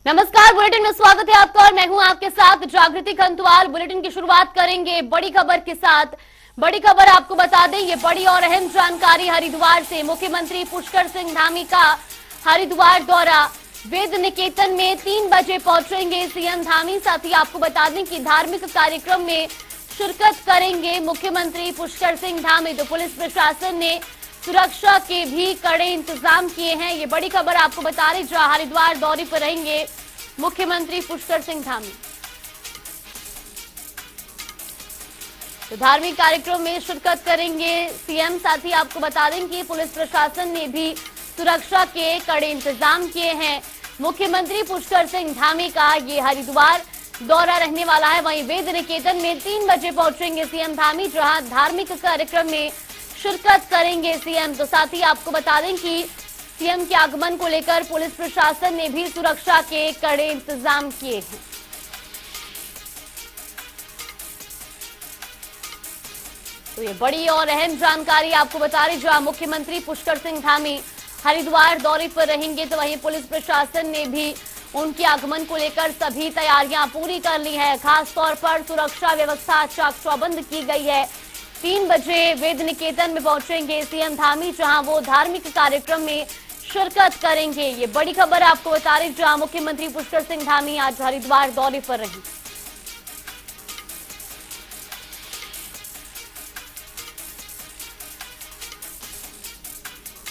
नमस्कार, बुलेटिन में स्वागत है आपका और मैं हूं आपके साथ जागृति खंतवाल। बुलेटिन की शुरुआत करेंगे बड़ी खबर के साथ। बड़ी खबर आपको बता दें, ये बड़ी और अहम जानकारी हरिद्वार से। मुख्यमंत्री पुष्कर सिंह धामी का हरिद्वार दौरा। वेद निकेतन में 3 बजे पहुंचेंगे सीएम धामी। साथ ही आपको बता दें कि धार्मिक कार्यक्रम में शिरकत करेंगे मुख्यमंत्री पुष्कर सिंह धामी। तो पुलिस प्रशासन ने सुरक्षा के भी कड़े इंतजाम किए हैं। ये बड़ी खबर आपको बता रहे, जहां हरिद्वार दौरे पर रहेंगे मुख्यमंत्री पुष्कर सिंह धामी। तो धार्मिक कार्यक्रम में शिरकत करेंगे सीएम। साथ ही आपको बता दें कि पुलिस प्रशासन ने भी सुरक्षा के कड़े इंतजाम किए हैं। मुख्यमंत्री पुष्कर सिंह धामी का ये हरिद्वार दौरा रहने वाला है। वहीं वेद निकेतन में 3 बजे पहुंचेंगे सीएम धामी, जहां धार्मिक कार्यक्रम में शिरकत करेंगे सीएम। तो साथ ही आपको बता दें कि सीएम के आगमन को लेकर पुलिस प्रशासन ने भी सुरक्षा के कड़े इंतजाम किए हैं। तो ये बड़ी और अहम जानकारी आपको बता रही, जहां मुख्यमंत्री पुष्कर सिंह धामी हरिद्वार दौरे पर रहेंगे। तो वहीं पुलिस प्रशासन ने भी उनके आगमन को लेकर सभी तैयारियां पूरी कर ली है। खास तौर पर सुरक्षा व्यवस्था चाक चौबंद की गई है। 3 बजे वेद निकेतन में पहुंचेंगे सीएम धामी, जहां वो धार्मिक कार्यक्रम में शिरकत करेंगे। ये बड़ी खबर आपको बता रही, जहां मुख्यमंत्री पुष्कर सिंह धामी आज हरिद्वार दौरे पर रहे।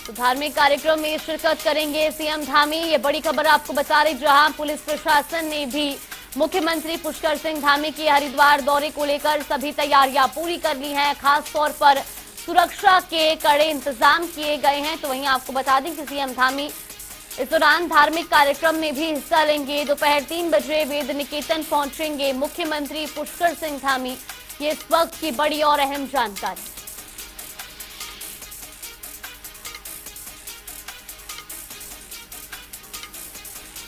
तो धार्मिक कार्यक्रम में शिरकत करेंगे सीएम धामी। ये बड़ी खबर आपको बता रही, जहां पुलिस प्रशासन ने भी मुख्यमंत्री पुष्कर सिंह धामी के हरिद्वार दौरे को लेकर सभी तैयारियां पूरी कर ली हैं। खास तौर पर सुरक्षा के कड़े इंतजाम किए गए हैं। तो वहीं आपको बता दें कि सीएम धामी इस दौरान धार्मिक कार्यक्रम में भी हिस्सा लेंगे। दोपहर 3 बजे वेद निकेतन पहुंचेंगे मुख्यमंत्री पुष्कर सिंह धामी। ये इस वक्त की बड़ी और अहम जानकारी।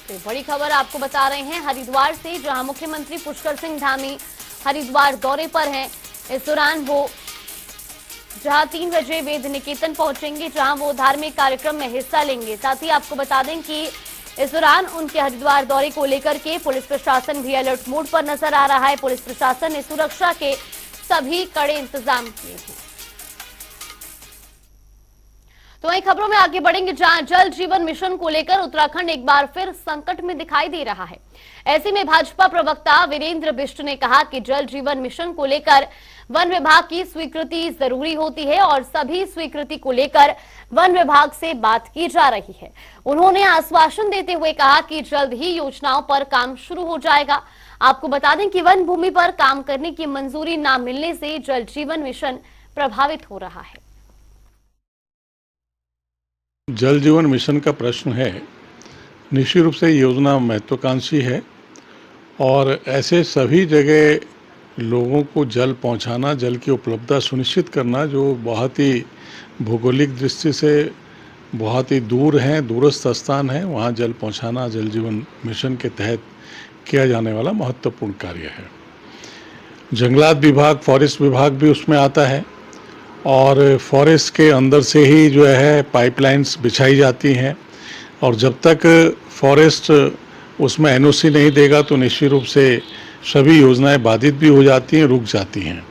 तो बड़ी खबर आपको बता रहे हैं हरिद्वार से, जहां मुख्यमंत्री पुष्कर सिंह धामी हरिद्वार दौरे पर हैं। इस दौरान वो जहां 3 बजे वेद निकेतन पहुंचेंगे, जहां वो धार्मिक कार्यक्रम में हिस्सा लेंगे। साथ ही आपको बता दें कि इस दौरान उनके हरिद्वार दौरे को लेकर के पुलिस प्रशासन भी अलर्ट मोड पर नजर आ रहा है। पुलिस प्रशासन ने सुरक्षा के सभी कड़े इंतजाम किए हैं। तो वहीं खबरों में आगे बढ़ेंगे, जहां जल जीवन मिशन को लेकर उत्तराखंड एक बार फिर संकट में दिखाई दे रहा है। ऐसे में भाजपा प्रवक्ता वीरेंद्र बिष्ट ने कहा कि जल जीवन मिशन को लेकर वन विभाग की स्वीकृति जरूरी होती है और सभी स्वीकृति को लेकर वन विभाग से बात की जा रही है। उन्होंने आश्वासन देते हुए कहा कि जल्द ही योजनाओं पर काम शुरू हो जाएगा। आपको बता दें कि वन भूमि पर काम करने की मंजूरी न मिलने से जल जीवन मिशन प्रभावित हो रहा है। जल जीवन मिशन का प्रश्न है, निश्चित रूप से योजना महत्वाकांक्षी है और ऐसे सभी जगह लोगों को जल पहुंचाना, जल की उपलब्धता सुनिश्चित करना जो बहुत ही भौगोलिक दृष्टि से बहुत ही दूर हैं, दूरस्थ स्थान है, वहां जल पहुंचाना जल जीवन मिशन के तहत किया जाने वाला महत्वपूर्ण कार्य है। जंगलात विभाग, फॉरेस्ट विभाग भी उसमें आता है और फॉरेस्ट के अंदर से ही जो है पाइपलाइंस बिछाई जाती हैं और जब तक फॉरेस्ट उसमें एनओसी नहीं देगा तो निश्चित रूप से सभी योजनाएं बाधित भी हो जाती हैं, रुक जाती हैं।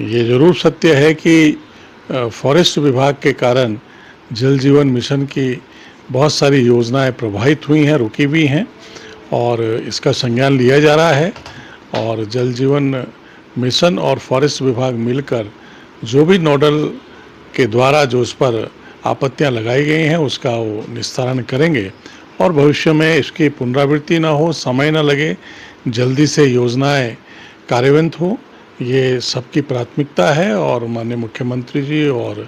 ये ज़रूर सत्य है कि फॉरेस्ट विभाग के कारण जल जीवन मिशन की बहुत सारी योजनाएं प्रभावित हुई हैं, रुकी भी हैं और इसका संज्ञान लिया जा रहा है और जल जीवन मिशन और फॉरेस्ट विभाग मिलकर जो भी नोडल के द्वारा जो इस पर आपत्तियां लगाई गई हैं उसका वो निस्तारण करेंगे और भविष्य में इसकी पुनरावृत्ति ना हो, समय ना लगे, जल्दी से योजनाएं कार्यान्वित हो, ये सबकी प्राथमिकता है। और माननीय मुख्यमंत्री जी और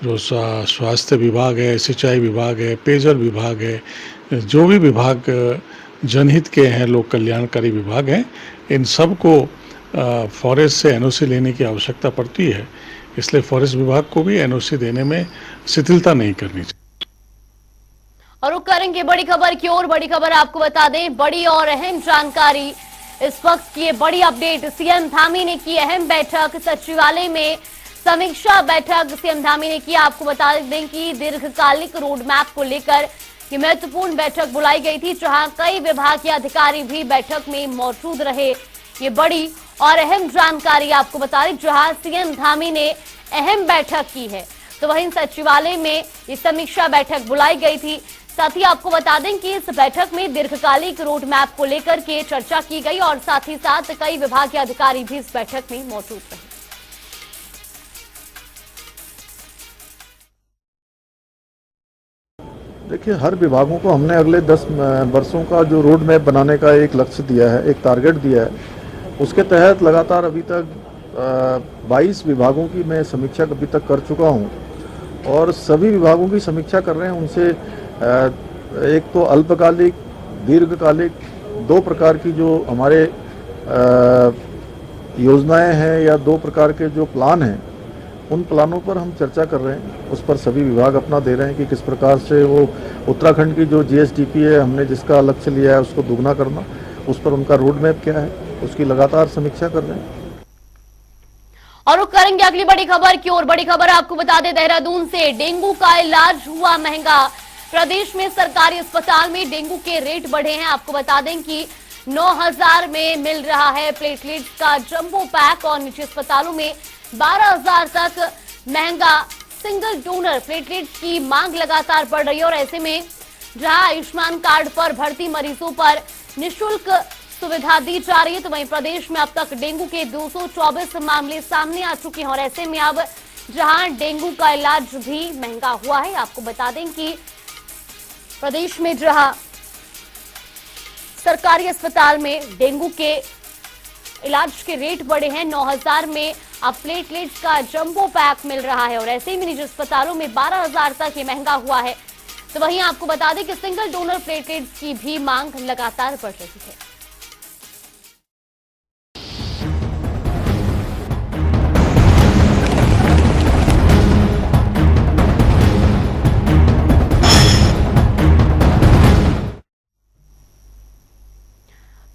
जो स्वास्थ्य विभाग है, सिंचाई विभाग है, पेयजल विभाग है, जो भी विभाग जनहित के हैं, लोक कल्याणकारी विभाग हैं, इन सब को फॉरेस्ट से एनओसी लेने की आवश्यकता पड़ती है। इसलिए फॉरेस्ट विभाग को भी एनओसी देने में शिथिलता नहीं करनी चाहिए। और रुक करेंगे बड़ी खबर की ओर। बड़ी खबर आपको बता दें, बड़ी और अहम जानकारी इस वक्त की बड़ी अपडेट। सीएम धामी ने की अहम बैठक, सचिवालय में समीक्षा बैठक सीएम धामी ने की। आपको बता दें कि दीर्घकालिक रोड मैप को लेकर ये महत्वपूर्ण बैठक बुलाई गई थी, जहां कई विभाग के अधिकारी भी बैठक में मौजूद रहे। ये बड़ी और अहम जानकारी आपको बता रही, जहां सीएम धामी ने अहम बैठक की है, तो वहीं सचिवालय में ये समीक्षा बैठक बुलाई गई थी। साथ ही आपको बता दें कि इस बैठक में दीर्घकालिक रोड मैप को लेकर के चर्चा की गई और साथ ही साथ कई विभाग के अधिकारी भी इस बैठक में मौजूद रहे। देखिए, हर विभागों को हमने अगले 10 वर्षों का जो रोड मैप बनाने का एक लक्ष्य दिया है, एक टारगेट दिया है। उसके तहत लगातार अभी तक 22 विभागों की मैं समीक्षा अभी तक कर चुका हूं और सभी विभागों की समीक्षा कर रहे हैं। उनसे एक तो अल्पकालिक, दीर्घकालिक, दो प्रकार की जो हमारे योजनाएं हैं या दो प्रकार के जो प्लान हैं, उन प्लानों पर हम चर्चा कर रहे हैं। उस पर सभी विभाग अपना दे रहे हैं कि किस प्रकार से वो उत्तराखंड की जो जीएसडीपी है, हमने जिसका लक्ष्य लिया है उसको दुगना करना, उस पर उनका रोड मैप क्या है, उसकी लगातार समीक्षा कर रहे हैं। और रुक करेंगे अगली बड़ी खबर की ओर। बड़ी खबर आपको बता दें, देहरादून से डेंगू का इलाज हुआ महंगा। प्रदेश में सरकारी अस्पताल में डेंगू के रेट बढ़े हैं। आपको बता दें कि 9,000 में मिल रहा है प्लेटलेट्स का जंबो पैक और निजी अस्पतालों में 12,000 तक महंगा सिंगल डोनर प्लेटलेट्स की मांग लगातार बढ़ रही है। और ऐसे में जहां आयुष्मान कार्ड पर भर्ती मरीजों पर निःशुल्क सुविधा दी जा रही है, तो वहीं प्रदेश में अब तक डेंगू के 224 मामले सामने आ चुके हैं। और ऐसे में अब जहां डेंगू का इलाज भी महंगा हुआ है, आपको बता दें कि प्रदेश में जहां सरकारी अस्पताल में डेंगू के इलाज के रेट बढ़े हैं, 9,000 में अब प्लेटलेट्स का जंबो पैक मिल रहा है और ऐसे में निजी अस्पतालों में 12,000 तक ये महंगा हुआ है। तो वहीं आपको बता दें कि सिंगल डोनर प्लेटलेट्स की भी मांग लगातार बढ़ रही है।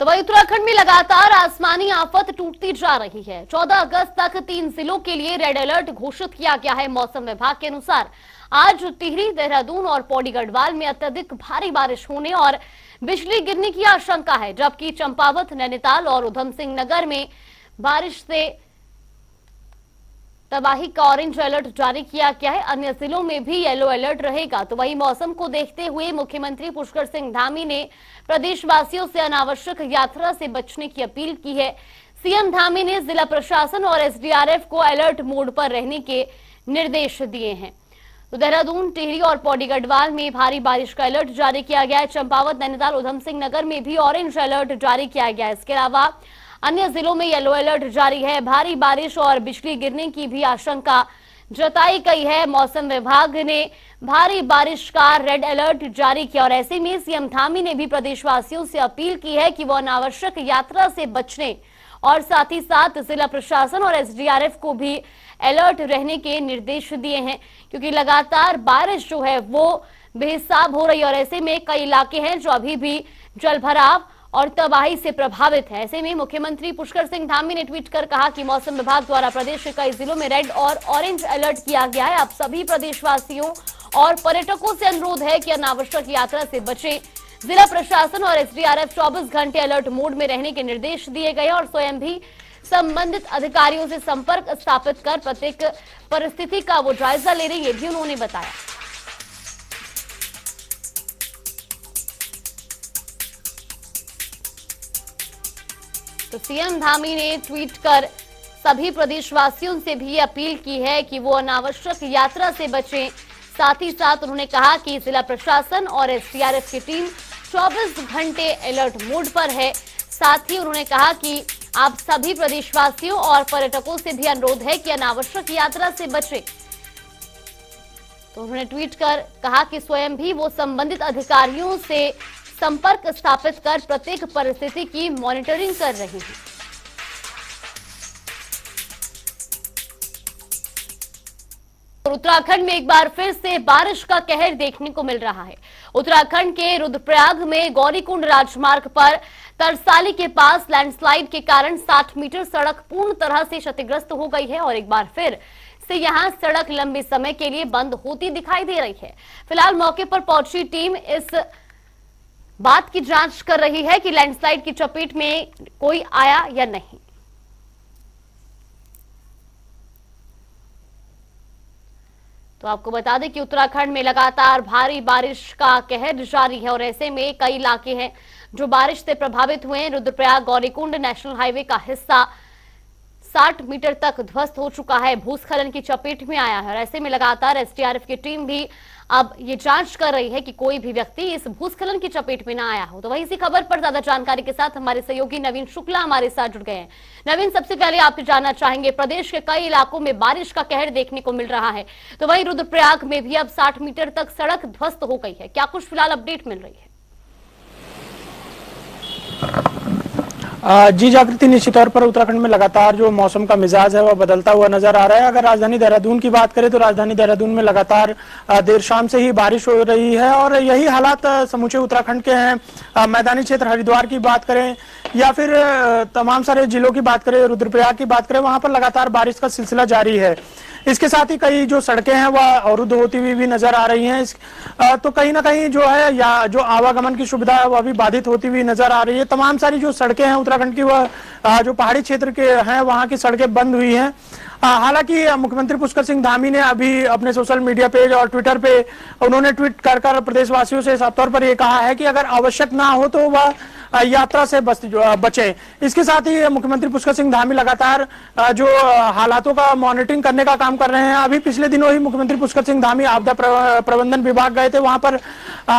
तो वही उत्तराखंड में लगातार आसमानी आफत टूटती जा रही है। 14 अगस्त तक 3 जिलों के लिए रेड अलर्ट घोषित किया गया है। मौसम विभाग के अनुसार आज टिहरी, देहरादून और पौड़ी गढ़वाल में अत्यधिक भारी बारिश होने और बिजली गिरने की आशंका है, जबकि चंपावत, नैनीताल और उधम सिंह नगर में बारिश से तबाही का ऑरेंज अलर्ट जारी किया गया है। अन्य जिलों में भी येलो अलर्ट रहेगा। तो वही मौसम को देखते हुए मुख्यमंत्री पुष्कर सिंह धामी ने प्रदेशवासियों से अनावश्यक यात्रा से बचने की अपील की है। सीएम धामी ने जिला प्रशासन और एसडीआरएफ को अलर्ट मोड पर रहने के निर्देश दिए हैं। तो देहरादून, टिहरी और पौड़ी गढ़वाल में भारी बारिश का अलर्ट जारी किया गया है। चंपावत, नैनीताल, उधम सिंह नगर में भी ऑरेंज अलर्ट जारी किया गया है। इसके अलावा अन्य जिलों में येलो अलर्ट जारी है। भारी बारिश और बिजली गिरने की भी आशंका जताई गई है। मौसम विभाग ने भारी बारिश का रेड अलर्ट जारी किया और ऐसे में सीएम धामी ने भी प्रदेशवासियों से अपील की है कि वो अनावश्यक यात्रा से बचने और साथ ही साथ जिला प्रशासन और एसडीआरएफ को भी अलर्ट रहने के निर्देश दिए हैं, क्योंकि लगातार बारिश जो है वो बेहिसाब हो रही है और ऐसे में कई इलाके हैं जो अभी भी जलभराव और तबाही से प्रभावित है। ऐसे में मुख्यमंत्री पुष्कर सिंह धामी ने ट्वीट कर कहा कि मौसम विभाग द्वारा प्रदेश के कई जिलों में रेड और ऑरेंज अलर्ट किया गया है। अब सभी प्रदेशवासियों और पर्यटकों से अनुरोध है कि अनावश्यक यात्रा से बचें। जिला प्रशासन और एसडीआरएफ 24 घंटे अलर्ट मोड में रहने के निर्देश दिए गए और स्वयं भी संबंधित अधिकारियों से संपर्क स्थापित कर प्रत्येक परिस्थिति का वो जायजा ले रहे, ये भी उन्होंने बताया। तो सीएम धामी ने ट्वीट कर सभी प्रदेशवासियों से भी अपील की है कि वो अनावश्यक यात्रा से बचें। साथ ही साथ उन्होंने कहा कि जिला प्रशासन और एसडीआरएफ की टीम 24 घंटे अलर्ट मोड पर है। साथ ही उन्होंने कहा कि आप सभी प्रदेशवासियों और पर्यटकों से भी अनुरोध है कि अनावश्यक यात्रा से बचें। तो उन्होंने ट्वीट कर कहा कि स्वयं भी वो संबंधित अधिकारियों से संपर्क स्थापित कर प्रत्येक परिस्थिति की मॉनिटरिंग कर रहे हैं। उत्तराखंड में एक बार फिर से बारिश का कहर देखने को मिल रहा है। उत्तराखंड के रुद्रप्रयाग में गौरीकुंड राजमार्ग पर तरसाली के पास लैंडस्लाइड के कारण 60 मीटर सड़क पूर्ण तरह से क्षतिग्रस्त हो गई है और एक बार फिर से यहां सड़क लंबे समय के लिए बंद होती दिखाई दे रही है। फिलहाल मौके पर पहुंची टीम इस बात की जांच कर रही है कि लैंडस्लाइड की चपेट में कोई आया या नहीं। तो आपको बता दें कि उत्तराखंड में लगातार भारी बारिश का कहर जारी है और ऐसे में कई इलाके हैं जो बारिश से प्रभावित हुए हैं। रुद्रप्रयाग गौरीकुंड नेशनल हाईवे का हिस्सा 60 मीटर तक ध्वस्त हो चुका है, भूस्खलन की चपेट में आया है और ऐसे में लगातार एसडीआरएफ की टीम भी अब ये जांच कर रही है कि कोई भी व्यक्ति इस भूस्खलन की चपेट में ना आया हो। तो वही इसी खबर पर ज्यादा जानकारी के साथ हमारे सहयोगी नवीन शुक्ला हमारे साथ जुड़ गए हैं। नवीन, सबसे पहले आपसे जानना चाहेंगे, प्रदेश के कई इलाकों में बारिश का कहर देखने को मिल रहा है, तो वही रुद्रप्रयाग में भी अब 60 मीटर तक सड़क ध्वस्त हो गई है, क्या कुछ फिलहाल अपडेट मिल रही है? जी जागृति, निश्चित तौर पर उत्तराखंड में लगातार जो मौसम का मिजाज है वह बदलता हुआ नजर आ रहा है। अगर राजधानी देहरादून की बात करें तो राजधानी देहरादून में लगातार देर शाम से ही बारिश हो रही है और यही हालात समूचे उत्तराखंड के हैं। मैदानी क्षेत्र हरिद्वार की बात करें या फिर तमाम सारे जिलों की बात करें, रुद्रप्रयाग की बात करें, वहां पर लगातार बारिश का सिलसिला जारी है। इसके साथ ही कई जो सड़कें हैं वह अवरुद्ध होती हुई भी नजर आ रही हैं। तो कहीं ना कहीं जो है या जो आवागमन की सुविधा है वह भी बाधित होती हुई नजर आ रही है। तमाम सारी जो सड़कें हैं उत्तराखंड की वह जो पहाड़ी क्षेत्र के हैं वहां की सड़कें बंद हुई हैं। हालांकि मुख्यमंत्री पुष्कर सिंह धामी ने अभी अपने सोशल मीडिया पेज और ट्विटर पे उन्होंने ट्वीट कर प्रदेशवासियों से साफ तौर पर यह कहा है कि अगर आवश्यक ना हो तो वह यात्रा से बचे। इसके साथ ही मुख्यमंत्री पुष्कर सिंह धामी लगातार जो हालातों का मॉनिटरिंग करने का काम कर रहे हैं। अभी पिछले दिनों ही मुख्यमंत्री पुष्कर सिंह धामी आपदा प्रबंधन विभाग गए थे, वहां पर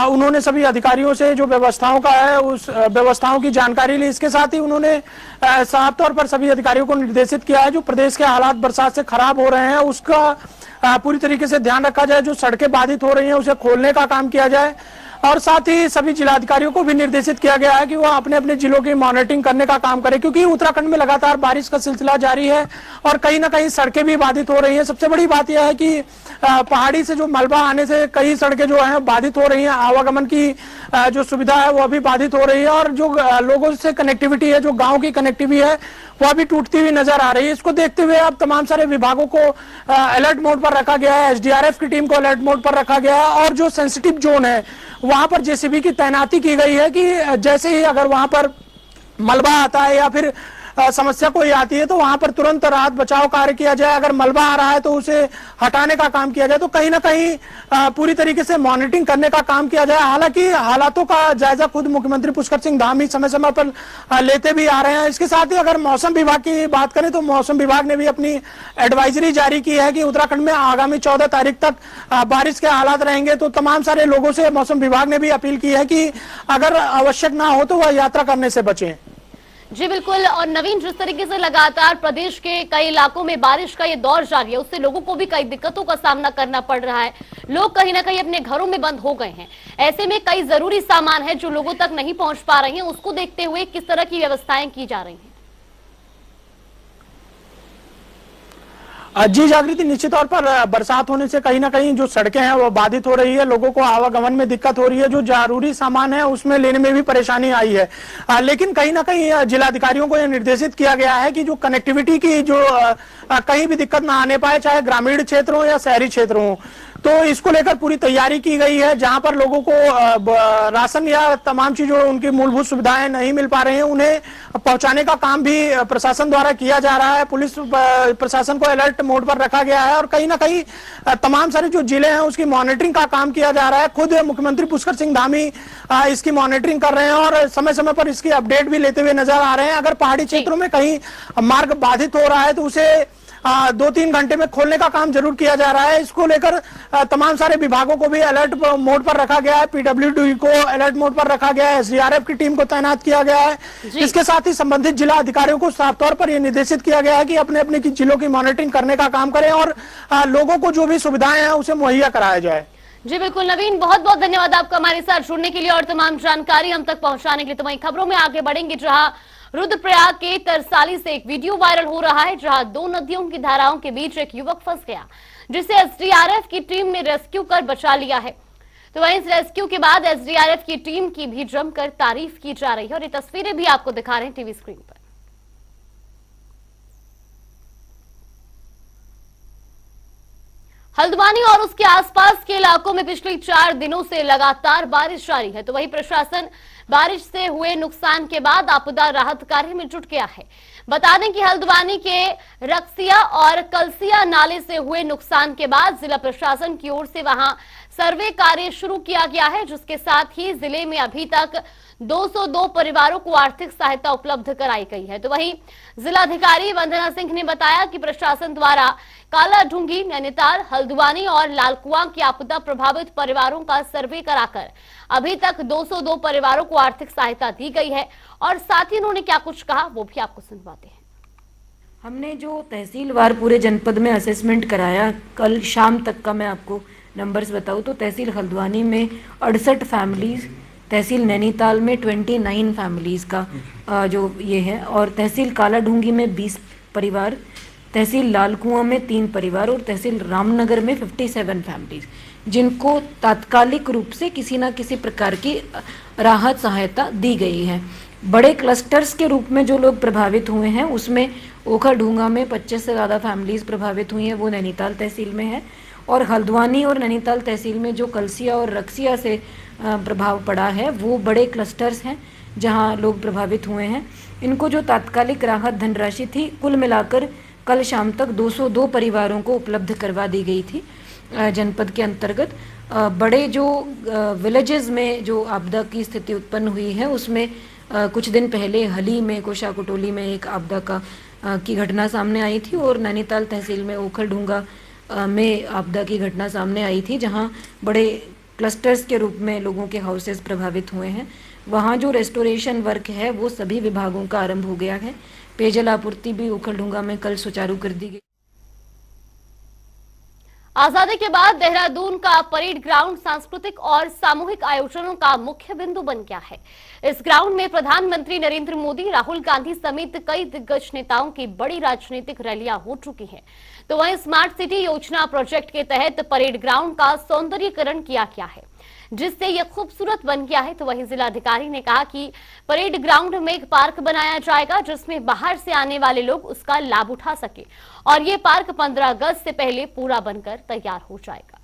उन्होंने सभी अधिकारियों से जो व्यवस्थाओं का है उस व्यवस्थाओं की जानकारी ली। इसके साथ ही उन्होंने साफ तौर पर सभी अधिकारियों को निर्देशित किया है जो प्रदेश के हालात बरसात से खराब हो रहे हैं उसका पूरी तरीके से ध्यान रखा जाए, जो सड़कें बाधित हो रही हैं उसे खोलने का काम किया जाए और साथ ही सभी जिलाधिकारियों को भी निर्देशित किया गया है कि वह अपने अपने जिलों की मॉनिटरिंग करने का काम करें, क्योंकि उत्तराखंड में लगातार बारिश का सिलसिला जारी है और कहीं ना कहीं सड़कें भी बाधित हो रही हैं। सबसे बड़ी बात यह है कि पहाड़ी से जो मलबा आने से कई सड़कें जो हैं बाधित हो रही हैं, आवागमन की जो सुविधा है वह भी बाधित हो रही है और जो लोगों से कनेक्टिविटी है, जो गाँव की कनेक्टिविटी है वह भी टूटती हुई नजर आ रही है। इसको देखते हुए अब तमाम सारे विभागों को अलर्ट मोड पर रखा गया है, एसडीआरएफ की टीम को अलर्ट मोड पर रखा गया है और जो सेंसिटिव जोन है वहां पर जेसीबी की तैनाती की गई है कि जैसे ही अगर वहां पर मलबा आता है या फिर समस्या कोई आती है तो वहां पर तुरंत राहत बचाव कार्य किया जाए। अगर मलबा आ रहा है तो उसे हटाने का काम किया जाए। तो कहीं ना कहीं पूरी तरीके से मॉनिटरिंग करने का काम किया जाए। हालांकि हालातों का जायजा खुद मुख्यमंत्री पुष्कर सिंह धामी समय समय पर लेते भी आ रहे हैं। इसके साथ ही अगर मौसम विभाग की बात करें तो मौसम विभाग ने भी अपनी एडवाइजरी जारी की है कि उत्तराखंड में आगामी 14 तारीख तक बारिश के हालात रहेंगे। तो तमाम सारे लोगों से मौसम विभाग ने भी अपील की है कि अगर आवश्यक ना हो तो वह यात्रा करने से बचें। जी बिल्कुल, और नवीन, जिस तरीके से लगातार प्रदेश के कई इलाकों में बारिश का ये दौर जारी है उससे लोगों को भी कई दिक्कतों का सामना करना पड़ रहा है। लोग कहीं ना कहीं अपने घरों में बंद हो गए हैं। ऐसे में कई जरूरी सामान है जो लोगों तक नहीं पहुंच पा रहे हैं, उसको देखते हुए किस तरह की व्यवस्थाएं की जा रही हैं? जी जागृति, निश्चित तौर पर बरसात होने से कहीं ना कहीं जो सड़कें हैं वो बाधित हो रही है, लोगों को आवागमन में दिक्कत हो रही है, जो जरूरी सामान है उसमें लेने में भी परेशानी आई है। लेकिन कहीं ना कहीं जिलाधिकारियों को यह निर्देशित किया गया है कि जो कनेक्टिविटी की जो कहीं भी दिक्कत ना आने पाए, चाहे ग्रामीण क्षेत्र हो या शहरी क्षेत्र हो, तो इसको लेकर पूरी तैयारी की गई है। जहां पर लोगों को राशन या तमाम चीजों उनकी मूलभूत सुविधाएं नहीं मिल पा रही हैं उन्हें पहुंचाने का काम भी प्रशासन द्वारा किया जा रहा है। पुलिस प्रशासन को अलर्ट मोड पर रखा गया है और कहीं ना कहीं तमाम सारे जो जिले हैं उसकी मॉनिटरिंग का काम किया जा रहा है। खुद मुख्यमंत्री पुष्कर सिंह धामी इसकी मॉनिटरिंग कर रहे हैं और समय समय पर इसकी अपडेट भी लेते हुए नजर आ रहे हैं। अगर पहाड़ी क्षेत्रों में कहीं मार्ग बाधित हो रहा है तो उसे 2-3 घंटे में खोलने का काम जरूर किया जा रहा है। इसको लेकर तमाम सारे विभागों को भी अलर्ट मोड पर रखा गया है, पीडब्ल्यूडी को अलर्ट मोड पर रखा गया है, एसडीआरएफ की टीम को तैनात किया गया है। इसके साथ ही संबंधित जिला अधिकारियों को साफ तौर पर यह निर्देशित किया गया है कि अपने अपने जिलों की मॉनिटरिंग करने का काम करें और लोगों को जो भी सुविधाएं हैं उसे मुहैया कराया जाए। जी बिल्कुल नवीन, बहुत बहुत धन्यवाद आपका हमारे साथ जुड़ने के लिए और तमाम जानकारी हम तक पहुंचाने के लिए। तो वहीं खबरों में आगे बढ़ेंगे जहां रुद्रप्रयाग के तरसाली से एक वीडियो वायरल हो रहा है जहां 2 नदियों की धाराओं के बीच एक युवक फंस गया जिसे एसडीआरएफ की टीम ने रेस्क्यू कर बचा लिया है। तो वहीं इस रेस्क्यू के बाद एसडीआरएफ की टीम की भी जमकर तारीफ की जा रही है और ये तस्वीरें भी आपको दिखा रहे हैं टीवी स्क्रीन पर। हल्द्वानी और उसके आसपास के इलाकों में पिछले 4 दिनों से लगातार बारिश जारी है, तो वहीं प्रशासन बारिश से हुए नुकसान के बाद आपदा राहत कार्य में जुट गया है। बता दें कि हल्द्वानी के रक्सिया और कलसिया नाले से हुए नुकसान के बाद जिला प्रशासन की ओर से वहां सर्वे कार्य शुरू किया गया है, जिसके साथ ही जिले में अभी तक 202 परिवारों को आर्थिक सहायता उपलब्ध कराई गई है। तो वहीं जिलाधिकारी वंदना सिंह ने बताया कि प्रशासन द्वारा कालाढूंगी, नैनीताल, हल्द्वानी और लालकुआं के आपदा प्रभावित परिवारों का सर्वे कराकर अभी तक 202 परिवारों को आर्थिक सहायता दी गई है। और साथ ही उन्होंने क्या कुछ कहा वो भी आपको सुनवाते हैं। हमने जो तहसीलवार पूरे जनपद में असेसमेंट कराया, कल शाम तक का मैं आपको नंबर्स बताऊं तो तहसील हल्द्वानी में 68 फैमिलीज, तहसील नैनीताल में 29 फैमिलीज का जो ये है, और तहसील कालाढूंगी में 20 परिवार, तहसील लालकुआं में 3 परिवार और तहसील रामनगर में 57 फैमिलीज, जिनको तात्कालिक रूप से किसी न किसी प्रकार की राहत सहायता दी गई है। बड़े क्लस्टर्स के रूप में जो लोग प्रभावित हुए हैं उसमें ओखरढूंगा में 25 से ज़्यादा फैमिलीज प्रभावित हुई हैं, वो नैनीताल तहसील में है, और हल्द्वानी और नैनीताल तहसील में जो कलसिया और रक्सिया से प्रभाव पड़ा है वो बड़े क्लस्टर्स हैं जहां लोग प्रभावित हुए हैं। इनको जो तात्कालिक राहत धनराशि थी कुल मिलाकर कल शाम तक 202 परिवारों को उपलब्ध करवा दी गई थी जनपद के अंतर्गत। बड़े जो विलेजेस में जो आपदा की स्थिति उत्पन्न हुई है उसमें कुछ दिन पहले हली में कोशा कोटोली में एक आपदा की घटना सामने आई थी, और नैनीताल तहसील में ओखरढूंगा में आपदा की घटना सामने आई थी जहां बड़े क्लस्टर्स के रूप में लोगों के हाउसेस प्रभावित हुए हैं। वहां जो रेस्टोरेशन वर्क है वो सभी विभागों का आरंभ हो गया है। पेयजल आपूर्ति भी ओखरढूंगा में कल सुचारू कर दी गई। आजादी के बाद देहरादून का परेड ग्राउंड सांस्कृतिक और सामूहिक आयोजनों का मुख्य बिंदु बन गया है। इस ग्राउंड में प्रधानमंत्री नरेंद्र मोदी, राहुल गांधी समेत कई दिग्गज नेताओं की बड़ी राजनीतिक रैलियां हो चुकी हैं। तो वहीं स्मार्ट सिटी योजना प्रोजेक्ट के तहत परेड ग्राउंड का सौंदर्यीकरण किया गया है, जिससे यह खूबसूरत बन गया है। तो वहीं जिलाधिकारी ने कहा कि परेड ग्राउंड में एक पार्क बनाया जाएगा जिसमें बाहर से आने वाले लोग उसका लाभ उठा सके, और ये पार्क 15 अगस्त से पहले पूरा बनकर तैयार हो जाएगा।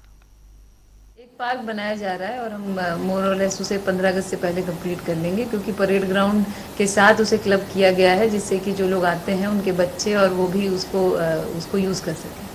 एक पार्क बनाया जा रहा है और हम मोर और लेस उसे 15 अगस्त से पहले कंप्लीट कर लेंगे, क्योंकि परेड ग्राउंड के साथ उसे क्लब किया गया है जिससे कि जो लोग आते हैं उनके बच्चे और वो भी उसको यूज कर सकें।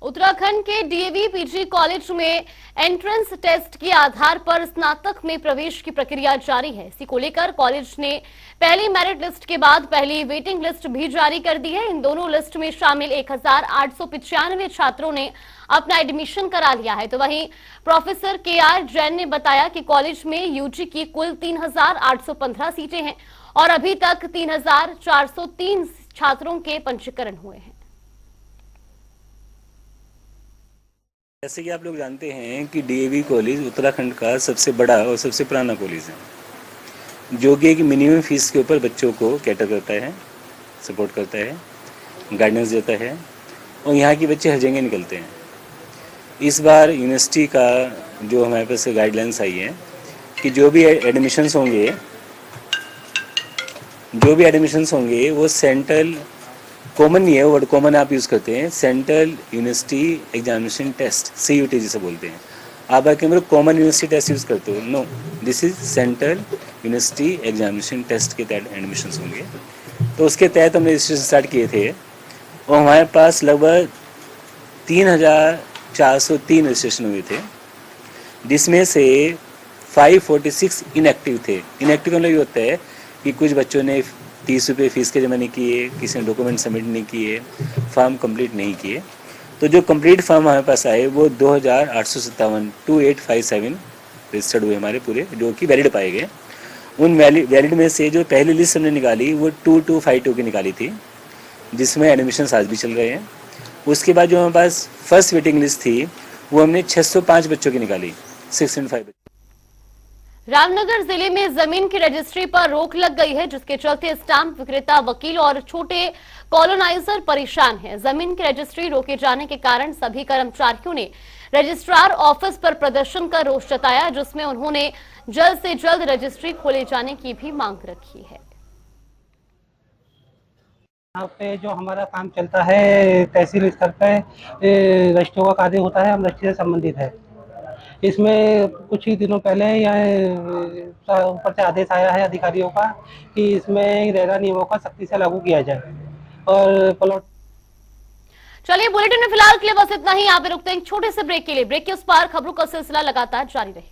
उत्तराखंड के डीएवी पीजी कॉलेज में एंट्रेंस टेस्ट के आधार पर स्नातक में प्रवेश की प्रक्रिया जारी है। इसी को लेकर कॉलेज ने पहली मेरिट लिस्ट के बाद पहली वेटिंग लिस्ट भी जारी कर दी है। इन दोनों लिस्ट में शामिल 1895 छात्रों ने अपना एडमिशन करा लिया है। तो वहीं प्रोफेसर KR जैन ने बताया कि कॉलेज में यूजी की कुल 3815 सीटें हैं और अभी तक 3403 छात्रों के पंजीकरण हुए हैं। जैसे कि आप लोग जानते हैं कि डीएवी कॉलेज उत्तराखंड का सबसे बड़ा और सबसे पुराना कॉलेज है, जो कि एक मिनिमम फीस के ऊपर बच्चों को कैटर करता है, सपोर्ट करता है, गाइडेंस देता है, और यहाँ के बच्चे हर जगह निकलते हैं। इस बार यूनिवर्सिटी का जो हमारे पास गाइडलाइंस आई है कि जो भी एडमिशन्स होंगे वो सेंट्रल कॉमन नहीं है, वो वर्ड कॉमन आप यूज़ करते हैं, central university examination test CUT जिसे बोलते हैं। आप आके मेरे कॉमन यूनिवर्सिटी टेस्ट यूज़ करते हो, no, this is central university examination test के तहत एडमिशन्स होंगे। तो उसके तहत हमने रजिस्ट्रेशन स्टार्ट किए थे और हमारे पास लगभग 3403 रजिस्ट्रेशन हुए थे, जिसमें से 546 इनएक्टिव थे। इनएक्टिव का मतलब ये होता है कि कुछ बच्चों ने 30 रुपये फीस के जमा नहीं किए, किसी ने डॉक्यूमेंट सबमिट नहीं किए, फॉर्म कंप्लीट नहीं किए। तो जो कंप्लीट फॉर्म हमारे पास आए वो 2857 रजिस्टर्ड हुए हमारे पूरे, जो कि वैलिड पाए गए। उन वैलिड में से जो पहली लिस्ट हमने निकाली वो 2252 की निकाली थी, जिसमें एडमिशन आज भी चल रहे हैं। उसके बाद जो हमारे पास फर्स्ट वेटिंग लिस्ट थी वो हमने 605 बच्चों की निकाली, 605। रामनगर जिले में जमीन की रजिस्ट्री पर रोक लग गई है, जिसके चलते स्टाम्प विक्रेता, वकील और छोटे कॉलोनाइजर परेशान हैं। जमीन की रजिस्ट्री रोके जाने के कारण सभी कर्मचारियों ने रजिस्ट्रार ऑफिस पर प्रदर्शन कर रोष जताया, जिसमें उन्होंने जल्द से जल्द रजिस्ट्री खोले जाने की भी मांग रखी है। यहाँ पे जो हमारा काम चलता है तहसील स्तर पे रजिस्ट्रियों का कार्य होता है, हम रजिस्ट्री से संबंधित है। इसमें कुछ ही दिनों पहले यह ऊपर से आदेश आया है अधिकारियों का कि इसमें रेरा नियमों का सख्ती से लागू किया जाए और प्लॉट। चलिए बुलेटिन में फिलहाल के लिए बस इतना ही। यहाँ पे रुकते हैं एक छोटे से ब्रेक के लिए। ब्रेक के उस पार खबरों का सिलसिला लगातार जारी रहे।